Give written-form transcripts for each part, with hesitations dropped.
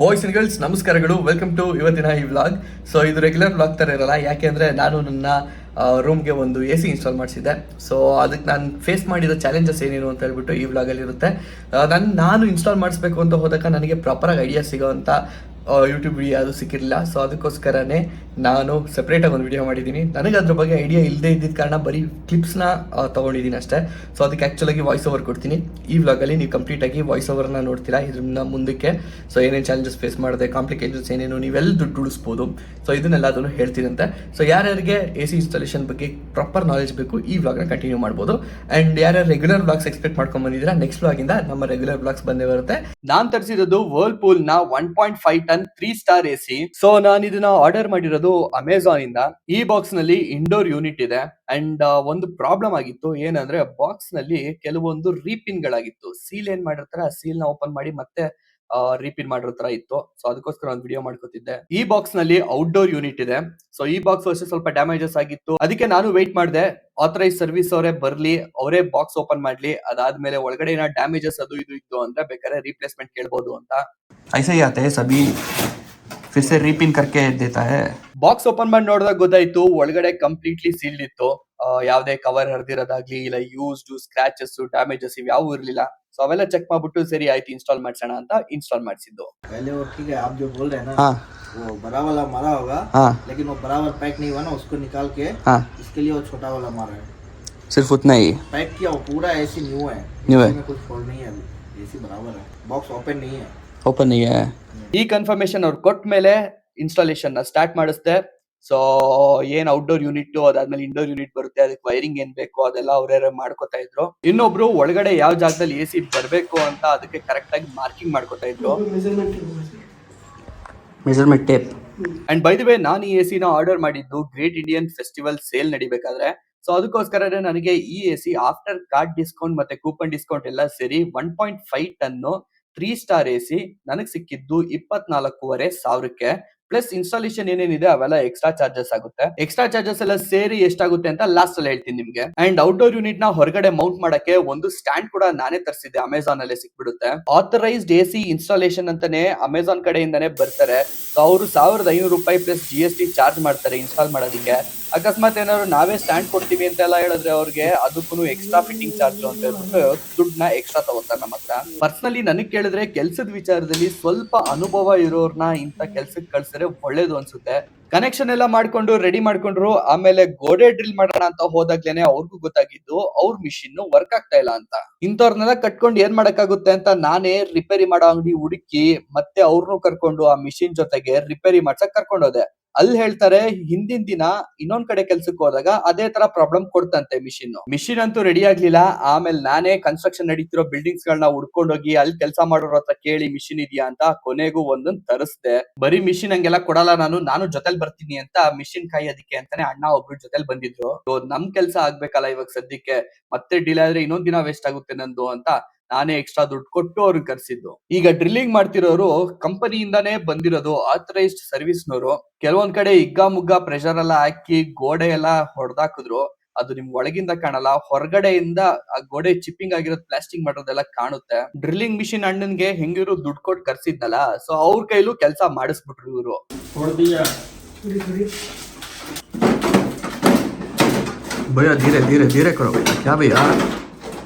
Boys and girls ನಮಸ್ಕಾರಗಳು, welcome to ಇವತ್ತಿನ ಈ ವ್ಲಾಗ್. ಸೊ ಇದು ರೆಗ್ಯುಲರ್ ವ್ಲಾಗ್ ಥರ ಇರಲ್ಲ, ಯಾಕೆಂದರೆ ನಾನು ನನ್ನ ರೂಮ್ಗೆ ಒಂದು AC ಇನ್ಸ್ಟಾಲ್ ಮಾಡಿಸಿದ್ದೆ. ಸೊ ಅದಕ್ಕೆ ನಾನು ಫೇಸ್ ಮಾಡಿದ ಚಾಲೆಂಜಸ್ ಏನೇನು ಅಂತ ಹೇಳ್ಬಿಟ್ಟು ಈ ವ್ಲಾಗಲ್ಲಿ ಇರುತ್ತೆ. ನಾನು ಇನ್ಸ್ಟಾಲ್ ಮಾಡಿಸ್ಬೇಕು ಅಂತ ಹೋದಾಗ ನನಗೆ ಪ್ರಾಪರಾಗಿ ಐಡಿಯಾ ಸಿಗೋವಂಥ ಯೂಟ್ಯೂಬ್ ವಿಡಿಯೋ ಅದು ಸಿಕ್ಕಿರಲಿಲ್ಲ. ಸೊ ಅದಕ್ಕೋಸ್ಕರನೇ ನಾನು ಸಪ್ರೇಟಾಗಿ ಒಂದು ವಿಡಿಯೋ ಮಾಡಿದ್ದೀನಿ. ನನಗೆ ಅದ್ರ ಬಗ್ಗೆ ಐಡಿಯಾ ಇಲ್ಲದೆ ಇದ್ದಿದ್ದ ಕಾರಣ ಬರೀ ಕ್ಲಿಪ್ಸ್ನ ತೊಗೊಂಡಿದ್ದೀನಿ ಅಷ್ಟೇ. ಸೊ ಅದಕ್ಕೆ ಆ್ಯಕ್ಚುಲಾಗಿ ವಾಯ್ಸ್ ಓವರ್ ಕೊಡ್ತೀನಿ ಈ ವ್ಲಾಗಲ್ಲಿ. ನೀವು ಕಂಪ್ಲೀಟಾಗಿ ವಾಯ್ಸ್ ಓವರ್ನ ನೋಡ್ತೀರಾ ಇದನ್ನ ಮುಂದಕ್ಕೆ. ಸೊ ಏನೇನು ಚಾಲೆಂಜಸ್ ಫೇಸ್ ಮಾಡಿದೆ, ಕಾಂಪ್ಲಿಕೇಶನ್ಸ್ ಏನೇನು, ನೀವೆಲ್ಲ ದುಡ್ಡು ಉಳಿಸ್ಬೋದು. ಸೊ ಇದನ್ನೆಲ್ಲ ಅದನ್ನು ಹೇಳ್ತೀರಂತೆ. ಸೊ ಯಾರ್ಯಾರಿಗೆ AC ಇನ್ಸ್ಟಾಲೇಷನ್ ಬಗ್ಗೆ ಪ್ರಾಪರ್ ನಾಲೆಜ್ ಬೇಕು ಈ ವ್ಲಾಗ್ನ ಕಂಟಿನ್ಯೂ ಮಾಡ್ಬೋದು. ಆ್ಯಂಡ್ ಯಾರ್ಯಾರು ರೆಗ್ಯುಲರ್ ವ್ಲಾಗ್ಸ್ ಎಕ್ಸ್ಪೆಕ್ಟ್ ಮಾಡ್ಕೊಂಡು ಬಂದಿದ್ದೀರಾ, ನೆಕ್ಸ್ಟ್ ವ್ಲಾಗಿಂದ ನಮ್ಮ ರೆಗ್ಯುಲರ್ ವ್ಲಾಗ್ಸ್ ಬಂದೇ ಬರುತ್ತೆ. ನಾನು ತರಿಸಿರೋದು ವರ್ಲ್ಪೂಲ್ನ 1.5 ಟನ್ 3 ಸ್ಟಾರ್ AC. ಸೊ ನಾನು ಇದನ್ನ ಆರ್ಡರ್ ಮಾಡಿರೋದು ಅಮೆಝಾನ್ ಇಂದ. ಈ ಬಾಕ್ಸ್ ನಲ್ಲಿ ಇಂಡೋರ್ ಯೂನಿಟ್ ಇದೆ. ಅಂಡ್ ಒಂದು ಪ್ರಾಬ್ಲಮ್ ಆಗಿತ್ತು, ಏನಂದ್ರೆ ಬಾಕ್ಸ್ ನಲ್ಲಿ ಕೆಲವೊಂದು ರೀಪಿನ್ ಗಳಾಗಿತ್ತು. ಸೀಲ್ ಏನ್ ಮಾಡಿರ್ತಾರೆ ಆ ಸೀಲ್ ನ ಓಪನ್ ಮಾಡಿ ಮತ್ತೆ ರೀಪಿನ್ ಮಾಡಿರೋ ತರ ಇತ್ತು. ಸೊ ಅದಕ್ಕೋಸ್ಕರ ಒಂದು ವಿಡಿಯೋ ಮಾಡ್ಕೊತಿದ್ದೆ. ಈ ಬಾಕ್ಸ್ ನಲ್ಲಿ ಔಟ್ಡೋರ್ ಯೂನಿಟ್ ಇದೆ. ಸೊ ಈ ಬಾಕ್ಸ್ ಅಷ್ಟೇ ಸ್ವಲ್ಪ ಡ್ಯಾಮೇಜಸ್ ಆಗಿತ್ತು, ಅದಕ್ಕೆ ನಾನು ವೇಟ್ ಮಾಡಿದೆ ಆಥರೈಸ್ ಸರ್ವಿಸ್ ಅವರೇ ಬರ್ಲಿ, ಅವರೇ ಬಾಕ್ಸ್ ಓಪನ್ ಮಾಡ್ಲಿ. ಅದಾದ್ಮೇಲೆ ಒಳಗಡೆ ಏನೋ ಡ್ಯಾಮೇಜಸ್ ಅದು ಇದು ಇತ್ತು ಅಂದ್ರೆ ಬೇಕಾದ್ರೆ ರೀಪ್ಲೇಸ್ಮೆಂಟ್ ಕೇಳ್ಬೋದು ಅಂತ. ऐसे ही आते हैं सभी, फिर से रीपिन करके देता है. ಬಾಕ್ಸ್ ಓಪನ್ ಮಾಡಿ ನೋಡಿದಾಗ ಗೊತ್ತಾಯ್ತು ಒಳಗಡೆ ಕಂಪ್ಲೀಟ್ಲಿ ಸೀಲ್ಡ್ ಇತ್ತು. ಯಾವ್ದೇ ಕವರ್ ಹರಿದಿರೋದಾಗ್ಲಿ ಇಲ್ಲ ಯೂಸ್ಡ್ ಸ್ಕ್ರಾಚಸ್ ಡ್ಯಾಮೇಜಸ್ ಇವ್ಯಾವು ಇರ್ಲಿಲ್ಲ. ಸೊ ಅವೆಲ್ಲ ಚೆಕ್ ಮಾಡ್ಬಿಟ್ಟು ಸರಿ ಆಯ್ತು ಇನ್ಸ್ಟಾಲ್ ಮಾಡ್ಸೋಣ ಅಂತ ಇನ್ಸ್ಟಾಲ್ ಮಾಡಿಸಿದ್ದು. पहले वो ठीक है, आप जो बोल रहे हैं ना, हाँ वो बड़ा वाला मारा होगा, हाँ लेकिन वो बराबर पैक नहीं हुआ ना, उसको निकाल के हाँ, इसके लिए वो छोटा वाला मारा है। सिर्फ उतना ही पैक किया वो पूरा ऐसी न्यू है, न्यू है, इसमें कुछ फॉल्ट नहीं है, अभी एसी बराबर है, बॉक्स ओपन नहीं है। ओपन नहीं है. ಈ ಕನ್ಫರ್ಮೇಶನ್ ಅವ್ರು ಕೊಟ್ಟ ಮೇಲೆ ಇನ್ಸ್ಟಾಲೇಷನ್ ನ ಸ್ಟಾರ್ಟ್ ಮಾಡಿಸ್ದೆ. ಸೊ ಏನ್ ಔಟ್ಡೋರ್ ಯೂನಿಟ್ ಅದಾದ್ಮೇಲೆ ಇಂಡೋರ್ ಯೂನಿಟ್ ಬರುತ್ತೆ, ಅದಕ್ಕೆ ವೈರಿಂಗ್ ಏನ್ ಬೇಕು ಅದೆಲ್ಲ ಅವರೇ ಮಾಡ್ಕೊತಾ ಇದ್ರು. ಇನ್ನೊಬ್ರು ಒಳಗಡೆ ಯಾವ ಜಾಗದಲ್ಲಿ AC ಬರ್ಬೇಕು ಅಂತ ಅದಕ್ಕೆ ಕರೆಕ್ಟ್ ಆಗಿ ಮಾರ್ಕಿಂಗ್ ಮಾಡ್ಕೊತಾ ಇದ್ರು. Measurement tape. And by the way ನಾನು ಈ AC ನ ಆರ್ಡರ್ ಮಾಡಿದ್ದು ಗ್ರೇಟ್ ಇಂಡಿಯನ್ ಫೆಸ್ಟಿವಲ್ ಸೇಲ್ ನಡಿಬೇಕಾದ್ರೆ. ಸೊ ಅದಕ್ಕೋಸ್ಕರ ನನಗೆ ಈ AC ಆಫ್ಟರ್ ಕಾರ್ಡ್ ಡಿಸ್ಕೌಂಟ್ ಮತ್ತೆ ಕೂಪನ್ ಡಿಸ್ಕೌಂಟ್ ಎಲ್ಲ ಸೇರಿ 1.5 ಟನ್ 3 ಸ್ಟಾರ್ AC ನನಗೆ ಸಿಕ್ಕಿದ್ದು 24,500ಕ್ಕೆ. ಪ್ಲಸ್ ಇನ್ಸ್ಟಾಲೇಷನ್ ಏನೇನಿದೆ ಅವೆಲ್ಲ ಎಕ್ಸ್ಟ್ರಾ ಚಾರ್ಜಸ್ ಆಗುತ್ತೆ. ಎಕ್ಸ್ಟ್ರಾ ಚಾರ್ಜಸ್ ಎಲ್ಲ ಸೇರಿ ಎಷ್ಟಾಗುತ್ತೆ ಅಂತ ಲಾಸ್ಟ್ ಅಲ್ಲಿ ಹೇಳ್ತೀನಿ ನಿಮ್ಗೆ. ಅಂಡ್ ಔಟ್ಡೋರ್ ಯೂನಿಟ್ ನ ಹೊರಗಡೆ ಮೌಂಟ್ ಮಾಡಕ್ಕೆ ಒಂದು ಸ್ಟ್ಯಾಂಡ್ ಕೂಡ ನಾನೇ ತರಿಸಿದ್ದೆ, ಅಮೆಝಾನ್ ಅಲ್ಲೇ ಸಿಕ್ಬಿಡುತ್ತೆ. ಆಥರೈಸ್ಡ್ AC ಇನ್ಸ್ಟಾಲೇಷನ್ ಅಂತಾನೆ ಅಮೆಝಾನ್ ಕಡೆಯಿಂದಾನೇ ಬರ್ತಾರೆ. ಸೊ ಅವರು 1,500 ರೂಪಾಯಿ ಪ್ಲಸ್ GST ಚಾರ್ಜ್ ಮಾಡ್ತಾರೆ ಇನ್ಸ್ಟಾಲ್ ಮಾಡೋದಕ್ಕೆ. ಅಕಸ್ಮಾತ್ ಏನಾದ್ರು ನಾವೇ ಸ್ಟ್ಯಾಂಡ್ ಕೊಡ್ತೀವಿ ಅಂತ ಎಲ್ಲ ಹೇಳಿದ್ರೆ ಅವ್ರಿಗೆ ಅದಕ್ಕೂ ಎಕ್ಸ್ಟ್ರಾ ಫಿಟ್ಟಿಂಗ್ ಚಾರ್ಜ್ ಅಂತ ಹೇಳ್ಬಿಟ್ಟು ದುಡ್ಡನ್ನ ಎಕ್ಸ್ಟ್ರಾ ತಗೋತಾರೆ ನಮ್ಮ ಹತ್ರ. ಪರ್ಸನಲಿ ನನಗೆ ಕೇಳಿದ್ರೆ ಕೆಲ್ಸದ ವಿಚಾರದಲ್ಲಿ ಸ್ವಲ್ಪ ಅನುಭವ ಇರೋರ್ನ ಇಂತ ಕೆಲ್ಸಕ್ಕೆ ಕಳ್ಸಿದ್ರೆ ಒಳ್ಳೇದು ಅನ್ಸುತ್ತೆ. ಕನೆಕ್ಷನ್ ಎಲ್ಲ ಮಾಡ್ಕೊಂಡು ರೆಡಿ ಮಾಡ್ಕೊಂಡ್ರು, ಆಮೇಲೆ ಗೋಡೆ ಡ್ರಿಲ್ ಮಾಡೋಣ ಅಂತ ಹೋದಾಗ್ಲೇನೆ ಅವ್ರಿಗೂ ಗೊತ್ತಾಗಿದ್ದು ಅವ್ರ ಮಿಷಿನ್ ವರ್ಕ್ ಆಗ್ತಾ ಇಲ್ಲ ಅಂತ. ಇಂಥವ್ರನ್ನೆಲ್ಲ ಕಟ್ಕೊಂಡು ಏನ್ ಮಾಡಕ್ಕಾಗುತ್ತೆ ಅಂತ ನಾನೇ ರಿಪೇರಿ ಮಾಡೋ ಅಂಗಡಿ ಹುಡುಕಿ ಮತ್ತೆ ಅವ್ರನ್ನೂ ಕರ್ಕೊಂಡು ಆ ಮಿಷಿನ್ ಜೊತೆಗೆ ರಿಪೇರಿ ಮಾಡ್ಸಕ್ ಕರ್ಕೊಂಡೋದೆ. ಅಲ್ಲಿ ಹೇಳ್ತಾರೆ ಹಿಂದಿನ ದಿನ ಇನ್ನೊಂದ್ ಕಡೆ ಕೆಲ್ಸಕ್ಕೆ ಹೋದಾಗ ಅದೇ ತರ ಪ್ರಾಬ್ಲಮ್ ಕೊಡ್ತಂತೆ ಮಿಷಿನ್ ಅಂತೂ ರೆಡಿ ಆಗ್ಲಿಲ್ಲ. ಆಮೇಲೆ ನಾನೇ ಕನ್ಸ್ಟ್ರಕ್ಷನ್ ನಡೀತಿರೋ ಬಿಲ್ಡಿಂಗ್ಸ್ ಗಳನ್ನ ಹುಡ್ಕೊಂಡೋಗಿ ಅಲ್ಲಿ ಕೆಲಸ ಮಾಡೋರ ಹತ್ರ ಕೇಳಿ ಮಿಷಿನ್ ಇದೆಯಾ ಅಂತ ಕೊನೆಗೂ ಒಂದೊಂದ್ ತರಿಸ್ದೆ. ಬರೀ ಮಿಷಿನ್ ಹಂಗೆಲ್ಲ ಕೊಡಲ್ಲ, ನಾನು ಜೊತೆಲ್ ಬರ್ತೀನಿ ಅಂತ ಮಿಷಿನ್ ಕಾಯೋದಿಕ್ಕೆ ಅಂತಾನೆ ಅಣ್ಣ ಒಬ್ರು ಜೊತೆಲ್ ಬಂದಿದ್ರು. ನಮ್ ಕೆಲ್ಸ ಆಗ್ಬೇಕಲ್ಲ ಇವಾಗ ಸದ್ಯಕ್ಕೆ, ಮತ್ತೆ ಡಿಲೇ ಆದ್ರೆ ಇನ್ನೊಂದ್ ದಿನ ವೇಸ್ಟ್ ಆಗುತ್ತೆ ನಂದು ಅಂತ ನಾನೇ ಎಕ್ಸ್ಟ್ರಾ ದುಡ್ಡು ಕೊಟ್ಟು ಅವ್ರಿಗೆ ಕರ್ಸಿದ್ದು. ಈಗ ಡ್ರಿಲ್ಲಿಂಗ್ ಮಾಡ್ತಿರೋರು ಕಂಪನಿಯಿಂದಾನೇ ಬಂದಿರೋದು, ಆಥರೈಸ್ಡ್ ಸರ್ವಿಸ್ನವರು. ಕೆಲವೊಂದ್ ಕಡೆ ಹಿಗ್ಗಾ ಮುಗ್ಗಾ ಪ್ರೆಷರ್ ಎಲ್ಲ ಹಾಕಿ ಗೋಡೆ ಎಲ್ಲ ಹೊಡೆದಾಕಿದ್ರು, ಅದು ನಿಮ್ ಒಳಗಿಂದ ಕಾಣಲ್ಲ, ಹೊರಗಡೆಯಿಂದ ಆ ಗೋಡೆ ಚಿಪ್ಪಿಂಗ್ ಆಗಿರೋದು ಪ್ಲಾಸ್ಟಿಕ್ ಮಾಡೋದೆಲ್ಲ ಕಾಣುತ್ತೆ. ಡ್ರಿಲ್ಲಿಂಗ್ ಮಿಷಿನ್ ಅಣ್ಣನ್ಗೆ ಹೆಂಗಿರು ದುಡ್ಡು ಕೊಟ್ಟು ಕರ್ಸಿದ್ನಲ್ಲ, ಸೊ ಅವ್ರ ಕೈಲೂ ಕೆಲಸ ಮಾಡಿಸ್ಬಿಟ್ರು ಇವರು. भैया धीरे धीरे धीरे करो भैया, क्या भैया.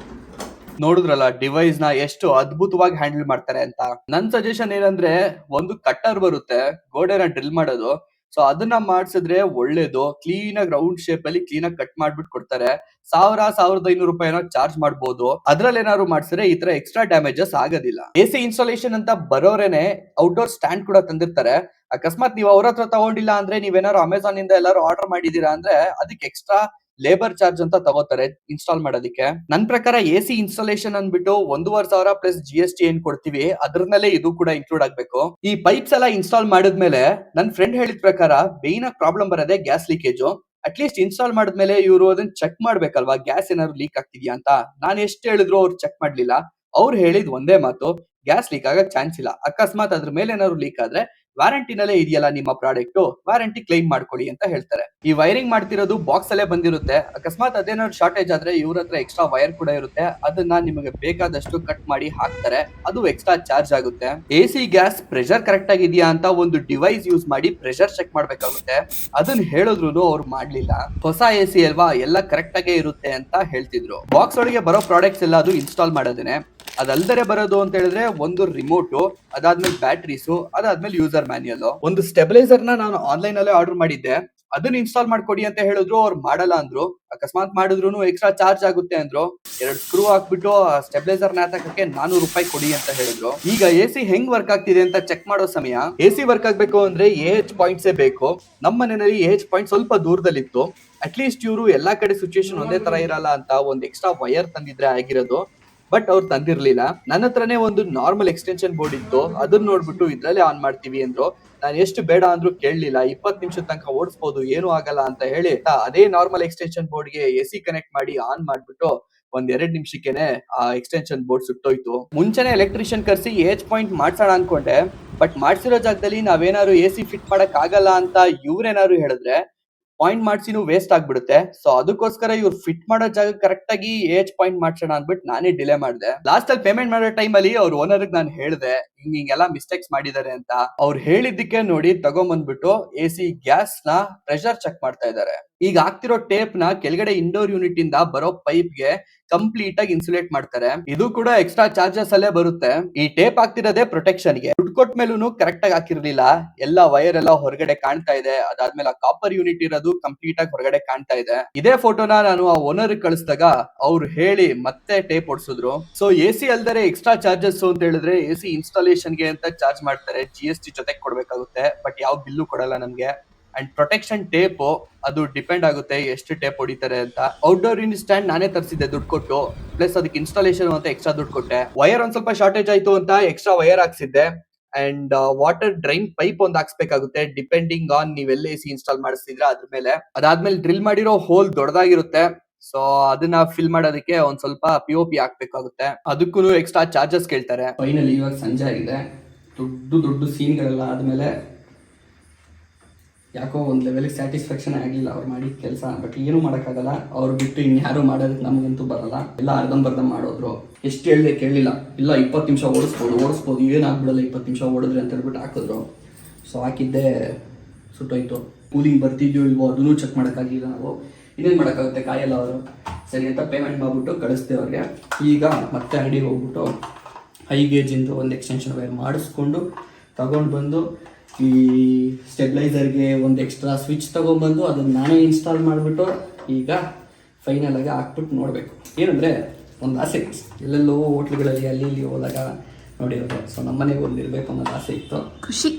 ನೋಡಿದ್ರಲ್ಲ ಡಿವೈಸ್ ನ ಎಷ್ಟು ಅದ್ಭುತವಾಗಿ ಹ್ಯಾಂಡಲ್ ಮಾಡ್ತಾರೆ ಅಂತ. ನನ್ ಸಜೆಷನ್ ಏನಂದ್ರೆ ಒಂದು ಕಟ್ಟರ್ ಬರುತ್ತೆ ಗೋಡೆನ ಡ್ರಿಲ್ ಮಾಡೋದು, ಸೊ ಅದನ್ನ ಮಾಡ್ಸಿದ್ರೆ ಒಳ್ಳೇದು. ಕ್ಲೀನ್ ಆಗಿ ರೌಂಡ್ ಶೇಪ್ ಅಲ್ಲಿ ಕ್ಲೀನ್ ಆಗಿ ಕಟ್ ಮಾಡ್ಬಿಟ್ಟು ಕೊಡ್ತಾರೆ. 1,500 ರೂಪಾಯಿನೋ ಚಾರ್ಜ್ ಮಾಡ್ಬೋದು. ಅದ್ರಲ್ಲಿ ಏನಾದ್ರು ಮಾಡ್ಸಿದ್ರೆ ಈ ತರ ಎಕ್ಸ್ಟ್ರಾ ಡ್ಯಾಮೇಜಸ್ ಆಗೋದಿಲ್ಲ. AC ಇನ್ಸ್ಟಾಲೇಷನ್ ಅಂತ ಬರೋರೇನೆ ಔಟ್ಡೋರ್ ಸ್ಟ್ಯಾಂಡ್ ಕೂಡ ತಂದಿರ್ತಾರೆ. ಅಕಸ್ಮಾತ್ ನೀವು ಅವ್ರ ಹತ್ರ ತಗೊಂಡಿಲ್ಲ ಅಂದ್ರೆ, ನೀವೇನಾದ್ರು ಅಮೆಝಾನ್ ಇಂದ ಎಲ್ಲಾರು ಆರ್ಡರ್ ಮಾಡಿದೀರಾ ಅಂದ್ರೆ ಅದಕ್ಕೆ ಎಕ್ಸ್ಟ್ರಾ ಲೇಬರ್ ಚಾರ್ಜ್ ಅಂತ ತಗೋತಾರೆ ಇನ್ಸ್ಟಾಲ್ ಮಾಡೋದಕ್ಕೆ. ನನ್ ಪ್ರಕಾರ AC ಇನ್ಸ್ಟಾಲೇಷನ್ ಅಂದ್ಬಿಟ್ಟು 1,500 ಪ್ಲಸ್ GST ಏನ್ ಕೊಡ್ತೀವಿ ಅದ್ರಲ್ಲೇ ಇದು ಕೂಡ ಇನ್ಕ್ಲೂಡ್ ಆಗ್ಬೇಕು. ಈ ಪೈಪ್ಸ್ ಎಲ್ಲ ಇನ್ಸ್ಟಾಲ್ ಮಾಡಿದ್ಮೇಲೆ ನನ್ ಫ್ರೆಂಡ್ ಹೇಳಿದ ಪ್ರಕಾರ ಮೇನ್ ಆಗಿ ಪ್ರಾಬ್ಲಮ್ ಬರೋದೇ ಗ್ಯಾಸ್ ಲೀಕೇಜ್. ಅಟ್ಲೀಸ್ಟ್ ಇನ್ಸ್ಟಾಲ್ ಮಾಡಿದ್ಮೇಲೆ ಇವರು ಅದನ್ನ ಚೆಕ್ ಮಾಡ್ಬೇಕಲ್ವಾ, ಗ್ಯಾಸ್ ಏನಾದ್ರು ಲೀಕ್ ಆಗ್ತಿದ್ಯಾ ಅಂತ. ನಾನ್ ಎಷ್ಟು ಹೇಳಿದ್ರು ಅವ್ರು ಚೆಕ್ ಮಾಡ್ಲಿಲ್ಲ. ಅವ್ರು ಹೇಳಿದ್ ಒಂದೇ ಮಾತು, ಗ್ಯಾಸ್ ಲೀಕ್ ಆಗಕ್ ಚಾನ್ಸ್ ಇಲ್ಲ, ಅಕಸ್ಮಾತ್ ಅದ್ರ ಮೇಲೆ ಏನಾದ್ರು ಲೀಕ್ ಆದ್ರೆ ವಾರಂಟಿನಲ್ಲೇ ಇದೆಯಲ್ಲ ನಿಮ್ಮ ಪ್ರಾಡಕ್ಟ್, ವಾರಂಟಿ ಕ್ಲೈಮ್ ಮಾಡ್ಕೊಳ್ಳಿ ಅಂತ ಹೇಳ್ತಾರೆ. ಈ ವೈರಿಂಗ್ ಮಾಡ್ತಿರೋದು ಬಾಕ್ಸ್ ಅಲ್ಲೇ ಬಂದಿರುತ್ತೆ. ಅಕಸ್ಮಾತ್ ಅದೇನಾದ್ರು ಶಾರ್ಟೇಜ್ ಆದ್ರೆ ಇವ್ರ ಹತ್ರ ಎಕ್ಸ್ಟ್ರಾ ವೈರ್ ಕೂಡ ಇರುತ್ತೆ. ಅದನ್ನ ನಿಮಗೆ ಬೇಕಾದಷ್ಟು ಕಟ್ ಮಾಡಿ ಹಾಕ್ತಾರೆ. ಅದು ಎಕ್ಸ್ಟ್ರಾ ಚಾರ್ಜ್ ಆಗುತ್ತೆ. ಎಸಿ ಗ್ಯಾಸ್ ಪ್ರೆಷರ್ ಕರೆಕ್ಟ್ ಆಗಿದೆಯಾ ಅಂತ ಒಂದು ಡಿವೈಸ್ ಯೂಸ್ ಮಾಡಿ ಪ್ರೆಷರ್ ಚೆಕ್ ಮಾಡ್ಬೇಕಾಗುತ್ತೆ. ಅದನ್ನ ಹೇಳಿದ್ರು ಅವ್ರು ಮಾಡ್ಲಿಲ್ಲ. ಹೊಸ ಎಸಿ ಅಲ್ವಾ, ಎಲ್ಲ ಕರೆಕ್ಟ್ ಆಗೇ ಇರುತ್ತೆ ಅಂತ ಹೇಳ್ತಿದ್ರು. ಬಾಕ್ಸ್ ಒಳಗೆ ಬರೋ ಪ್ರಾಡಕ್ಟ್ಸ್ ಎಲ್ಲ ಅದು ಇನ್ಸ್ಟಾಲ್ ಮಾಡೋದೇನೆ. ಅದಲ್ದರೆ ಬರೋದು ಅಂತ ಹೇಳಿದ್ರೆ ಒಂದು ರಿಮೋಟು, ಅದಾದ್ಮೇಲೆ ಬ್ಯಾಟ್ರೀಸು, ಅದಾದ್ಮೇಲೆ ಯೂಸರ್ ಮ್ಯಾನ್ಯಲ್. ಒಂದು ಸ್ಟೆಬಿಲೈಸರ್ ನಾನು ಆನ್ಲೈನ್ ಅಲ್ಲೇ ಆರ್ಡರ್ ಮಾಡಿದ್ದೆ. ಅದನ್ನ ಇನ್ಸ್ಟಾಲ್ ಮಾಡ್ಕೊಡಿ ಅಂತ ಹೇಳಿದ್ರು, ಅವ್ರು ಮಾಡಲ್ಲ ಅಂದ್ರು. ಅಕಸ್ಮಾತ್ ಮಾಡಿದ್ರು ಎಕ್ಸ್ಟ್ರಾ ಚಾರ್ಜ್ ಆಗುತ್ತೆ ಅಂದ್ರು. 2 ಸ್ಕ್ರೂ ಹಾಕ್ಬಿಟ್ಟು ಸ್ಟೆಬಿಲೈಸರ್ ನೇತಾಕಕ್ಕೆ 400 ರೂಪಾಯಿ ಕೊಡಿ ಅಂತ ಹೇಳಿದ್ರು. ಈಗ ಎಸಿ ಹೆಂಗ್ ವರ್ಕ್ ಆಗ್ತಿದೆ ಅಂತ ಚೆಕ್ ಮಾಡೋ ಸಮಯ, ಎಸಿ ವರ್ಕ್ ಆಗ್ಬೇಕು ಅಂದ್ರೆ AH ಪಾಯಿಂಟ್ಸ್ ಬೇಕು. ನಮ್ಮ ಮನೆಯಲ್ಲಿ AH ಪಾಯಿಂಟ್ ಸ್ವಲ್ಪ ದೂರದಲ್ಲಿತ್ತು. ಅಟ್ಲೀಸ್ಟ್ ಇವರು ಎಲ್ಲಾ ಕಡೆ ಸಿಚುಯೇಷನ್ ಒಂದೇ ತರ ಇರಲ್ಲ ಅಂತ ಒಂದು ಎಕ್ಸ್ಟ್ರಾ ವೈರ್ ತಂದಿದ್ರೆ ಆಗಿರೋದು. ಬಟ್ ಅವ್ರು ತಂದಿರ್ಲಿಲ್ಲ. ನನ್ನ ಹತ್ರನೇ ಒಂದು ನಾರ್ಮಲ್ ಎಕ್ಸ್ಟೆನ್ಷನ್ ಬೋರ್ಡ್ ಇತ್ತು. ಅದನ್ನ ನೋಡ್ಬಿಟ್ಟು ಇದ್ರಲ್ಲೇ ಆನ್ ಮಾಡ್ತೀವಿ ಅಂದ್ರು. ನಾನು ಎಷ್ಟು ಬೇಡ ಅಂದ್ರೂ ಕೇಳಲಿಲ್ಲ. 20 ನಿಮಿಷದ ತನಕ ಓಡಿಸಬಹುದು, ಏನು ಆಗಲ್ಲ ಅಂತ ಹೇಳಿ ಅದೇ ನಾರ್ಮಲ್ ಎಕ್ಸ್ಟೆನ್ಷನ್ ಬೋರ್ಡ್ಗೆ ಎಸಿ ಕನೆಕ್ಟ್ ಮಾಡಿ ಆನ್ ಮಾಡ್ಬಿಟ್ಟು ಒಂದ್ 2 ನಿಮಿಷಕ್ಕೆನೆ ಆ ಎಕ್ಸ್ಟೆನ್ಷನ್ ಬೋರ್ಡ್ ಸುಟ್ಟೋಯ್ತು. ಮುಂಚೆನೆ ಎಲೆಕ್ಟ್ರಿಷಿಯನ್ ಕರ್ಸಿ AH ಪಾಯಿಂಟ್ ಮಾಡ್ಸೋಣ ಅನ್ಕೊಂಡೆ. ಬಟ್ ಮಾಡ್ಸಿರೋ ಜಾಗದಲ್ಲಿ ನಾವೇನಾದ್ರು ಎಸಿ ಫಿಟ್ ಮಾಡಕ್ ಆಗಲ್ಲ ಅಂತ ಇವ್ರೇನಾದ್ರು ಹೇಳಿದ್ರೆ ಪಾಯಿಂಟ್ ಮಾಡ್ಸಿನೂ ವೇಸ್ಟ್ ಆಗ್ಬಿಡುತ್ತೆ. ಸೊ ಅದಕ್ಕೋಸ್ಕರ ಇವ್ರು ಫಿಟ್ ಮಾಡೋ ಜಾಗ ಕರೆಕ್ಟ್ ಆಗಿ AH ಪಾಯಿಂಟ್ ಮಾಡ್ಸೋಣ ಅಂದ್ಬಿಟ್ಟು ನಾನೇ ಡಿಲೇ ಮಾಡಿದೆ. ಲಾಸ್ಟ್ ಅಲ್ಲಿ ಪೇಮೆಂಟ್ ಮಾಡೋ ಟೈಮ್ ಅಲ್ಲಿ ಅವ್ರ ಓನರ್ ನಾನು ಹೇಳಿದೆ ಹಿಂಗೆಲ್ಲ ಮಿಸ್ಟೇಕ್ಸ್ ಮಾಡಿದ್ದಾರೆ ಅಂತ. ಅವ್ರು ಹೇಳಿದ್ದಕ್ಕೆ ನೋಡಿ ತಗೊಂಬಂದ್ಬಿಟ್ಟು ಎಸಿ ಗ್ಯಾಸ್ ನ ಪ್ರೆಷರ್ ಚೆಕ್ ಮಾಡ್ತಾ ಇದ್ದಾರೆ. ಈಗ ಆಗ್ತಿರೋ ಟೇಪ್ ನ ಕೆಳಗಡೆ ಇಂಡೋರ್ ಯೂನಿಟ್ ಇಂದ ಬರೋ ಪೈಪ್ ಗೆ ಕಂಪ್ಲೀಟ್ ಆಗಿ ಇನ್ಸುಲೇಟ್ ಮಾಡ್ತಾರೆ. ಇದು ಕೂಡ ಎಕ್ಸ್ಟ್ರಾ ಚಾರ್ಜಸ್ ಅಲ್ಲೇ ಬರುತ್ತೆ. ಈ ಟೇಪ್ ಹಾಕ್ತಿರೋದೇ ಪ್ರೊಟೆಕ್ಷನ್ ಗೆ. ದುಡ್ಡು ಕೊಟ್ಟ ಮೇಲೂ ಕರೆಕ್ಟ್ ಆಗಿ ಹಾಕಿರ್ಲಿಲ್ಲ. ಎಲ್ಲ ವೈರ್ ಎಲ್ಲ ಹೊರಗಡೆ ಕಾಣ್ತಾ ಇದೆ. ಅದಾದ್ಮೇಲೆ ಆ ಕಾಪರ್ ಯೂನಿಟ್ ಇರೋದು ಕಂಪ್ಲೀಟ್ ಆಗಿ ಹೊರಗಡೆ ಕಾಣ್ತಾ ಇದೆ. ಇದೇ ಫೋಟೋನ ನಾನು ಆ ಓನರ್ ಕಳಿಸಿದಾಗ ಅವ್ರು ಹೇಳಿ ಮತ್ತೆ ಟೇಪ್ ಹೊಡ್ಸಿದ್ರು. ಸೊ ಎಸಿ ಅಲ್ದರೆ ಎಕ್ಸ್ಟ್ರಾ ಚಾರ್ಜಸ್ ಅಂತ ಹೇಳಿದ್ರೆ ಎಸಿ ಇನ್ಸ್ಟಾಲೇಷನ್ ಗೆ ಅಂತ ಚಾರ್ಜ್ ಮಾಡ್ತಾರೆ. GST ಜೊತೆಗೆ ಕೊಡ್ಬೇಕಾಗುತ್ತೆ. ಬಟ್ ಯಾವ ಬಿಲ್ಲು ಕೊಡಲ್ಲ ನಮ್ಗೆ. ಅಂಡ್ ಪ್ರೊಟೆಕ್ಷನ್ ಟೇಪ್ ಅದು ಡಿಪೆಂಡ್ ಆಗುತ್ತೆ ಎಷ್ಟು ಟೇಪ್ ಹೊಡಿತಾರೆ ಅಂತ. ಔಟ್ಡೋರ್ ಯೂನಿಟ್ ಸ್ಟ್ಯಾಂಡ್ ನಾನೇ ತರಿಸಿದ್ದೆ ದುಡ್ಡು ಕೊಟ್ಟು. ಪ್ಲಸ್ ಅದಕ್ಕೆ ಇನ್ಸ್ಟಾಲೇಷನ್ ಅಂತ ಎಕ್ಸ್ಟ್ರಾ ದುಡ್ಡು ಕೊಟ್ಟೆ. ವೈರ್ ಒಂದ್ ಸ್ವಲ್ಪ ಶಾರ್ಟೇಜ್ ಆಯ್ತು ಅಂತ ಎಕ್ಸ್ಟ್ರಾ ವೈರ್ ಹಾಕ್ಸಿದ್ದೆ. ಅಂಡ್ ವಾಟರ್ ಡ್ರೈನ್ ಪೈಪ್ ಒಂದು ಹಾಕ್ಸ್ಬೇಕಾಗುತ್ತೆ ಡಿಪೆಂಡಿಂಗ್ ಆನ್ ನೀವೆಲ್ಲ ಎಸಿ ಇನ್ಸ್ಟಾಲ್ ಮಾಡಿಸ್ತಿದ್ರೆ ಅದ್ರ ಮೇಲೆ. ಅದಾದ್ಮೇಲೆ ಡ್ರಿಲ್ ಮಾಡಿರೋ ಹೋಲ್ ದೊಡ್ಡದಾಗಿರುತ್ತೆ. ಸೊ ಅದನ್ನ ಫಿಲ್ ಮಾಡೋದಕ್ಕೆ ಒಂದ್ ಸ್ವಲ್ಪ POP ಹಾಕ್ಬೇಕಾಗುತ್ತೆ. ಅದಕ್ಕೂ ಎಕ್ಸ್ಟ್ರಾ ಚಾರ್ಜಸ್ ಕೇಳ್ತಾರೆ. ಫೈನಲಿ ಇವಾಗ ಸಂಜೆ ಆಗಿದೆ. ದೊಡ್ಡ ಸೀನ್ಗಳೆಲ್ಲ ಆದ್ಮೇಲೆ ಯಾಕೋ ಒಂದು ಲೆವೆಲ್ಗೆ ಸ್ಯಾಟಿಸ್ಫ್ಯಾಕ್ಷನ್ ಆಗಲಿಲ್ಲ ಅವ್ರು ಮಾಡಿದ ಕೆಲಸ. ಬಟ್ ಏನು ಮಾಡೋಕ್ಕಾಗಲ್ಲ. ಅವ್ರು ಬಿಟ್ಟು ಇನ್ಯಾರು ಮಾಡೋದಕ್ಕೆ ನಮಗಂತೂ ಬರಲ್ಲ. ಎಲ್ಲ ಅರ್ಧಂಬರ್ಧ ಮಾಡೋದ್ರು. ಎಷ್ಟು ಹೇಳಿದೆ ಕೇಳಲಿಲ್ಲ. ಇಲ್ಲ 20 ನಿಮಿಷ ಓಡಿಸ್ಬೋದು ಏನಾಗ್ಬಿಡಲ್ಲ 20 ನಿಮಿಷ ಓಡಿದ್ರೆ ಅಂತ ಹೇಳ್ಬಿಟ್ಟು ಹಾಕಿದ್ರು. ಸೊ ಹಾಕಿದ್ದೆ ಸುಟ್ಟೋಯ್ತು. ಕೂಲಿಂಗ್ ಬರ್ತಿದ್ಯೋ ಇಲ್ವೋ ಅದನ್ನೂ ಚೆಕ್ ಮಾಡೋಕ್ಕಾಗಿಲ್ಲ ನಾವು. ಇನ್ನೇನು ಮಾಡೋಕ್ಕಾಗುತ್ತೆ, ಕಾಯಲ್ಲ ಅವರು. ಸರಿ ಅಂತ ಪೇಮೆಂಟ್ ಮಾಡಿಬಿಟ್ಟು ಕಳಿಸ್ದೆ ಅವ್ರಿಗೆ. ಈಗ ಮತ್ತೆ ಅಂಗಡಿಗೆ ಹೋಗ್ಬಿಟ್ಟು ಹೈ ಗೇಜಿಂದು ಒಂದು ಎಕ್ಸ್ಟೆನ್ಷನ್ ವೈರ್ ಮಾಡಿಸ್ಕೊಂಡು ತಗೊಂಡು ಬಂದು ಈ ಸ್ಟೆಬಿಲೈಸರ್ಗೆ ಒಂದು ಎಕ್ಸ್ಟ್ರಾ ಸ್ವಿಚ್ ತೊಗೊಂಡ್ಬಂದು ಅದನ್ನು ನಾನೇ ಇನ್ಸ್ಟಾಲ್ ಮಾಡಿಬಿಟ್ಟು ಈಗ ಫೈನಲ್ ಆಗಿ ಹಾಕ್ಬಿಟ್ಟು ನೋಡಬೇಕು. ಏನಂದರೆ ಒಂದು ಆಸೆ, ಎಲ್ಲೆಲ್ಲೋ ಹೋಟ್ಲುಗಳಲ್ಲಿ ಅಲ್ಲಿ ಇಲ್ಲಿ ಹೋದಾಗ ನೋಡಿರೋದು. ಸೊ ನಮ್ಮನೆಗೆ ಒಂದು ಇರಬೇಕು ಅನ್ನೋದು ಆಸೆ ಇತ್ತು, ಖುಷಿ.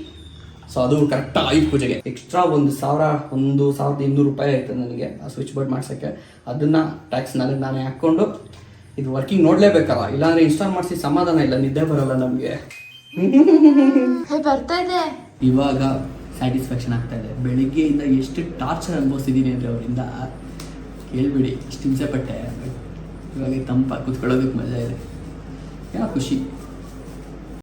ಸೊ ಅದು ಕರೆಕ್ಟಾಗಿ ಆಯುಧ ಪೂಜೆಗೆ ಎಕ್ಸ್ಟ್ರಾ 1,200 ರೂಪಾಯಿ ಆಯಿತು ನನಗೆ ಆ ಸ್ವಿಚ್ ಬೋರ್ಡ್ ಮಾಡ್ಸೋಕ್ಕೆ. ಅದನ್ನು ಟ್ಯಾಕ್ಸ್ನಲ್ಲಿ ನಾನೇ ಹಾಕ್ಕೊಂಡು ಇದು ವರ್ಕಿಂಗ್ ನೋಡಲೇಬೇಕಲ್ಲ, ಇಲ್ಲಾಂದರೆ ಇನ್ಸ್ಟಾಲ್ ಮಾಡಿಸಿ ಸಮಾಧಾನ ಇಲ್ಲ, ನಿದ್ದೆ ಬರೋಲ್ಲ ನಮಗೆ. ಬರ್ತಾ ಇದೆ ಇವಾಗ ಸ್ಯಾಟಿಸ್ಫ್ಯಾಕ್ಷನ್ ಆಗ್ತಾ ಇದೆ. ಬೆಳಿಗ್ಗೆಯಿಂದ ಎಷ್ಟು ಟಾರ್ಚರ್ ಅನುಭವಿಸಿದ್ದೀನಿ ಅಂದರೆ ಅವರಿಂದ ಹೇಳ್ಬಿಡಿ. ಇಷ್ಟು ಹಿಂಸೆ ಪಟ್ಟೆ. ಇವಾಗ ತಂಪಾಗಿ ಕೂತ್ಕೊಳ್ಳೋದಕ್ಕೆ ಮಜಾ ಇದೆ. ಯಾವ ಖುಷಿ.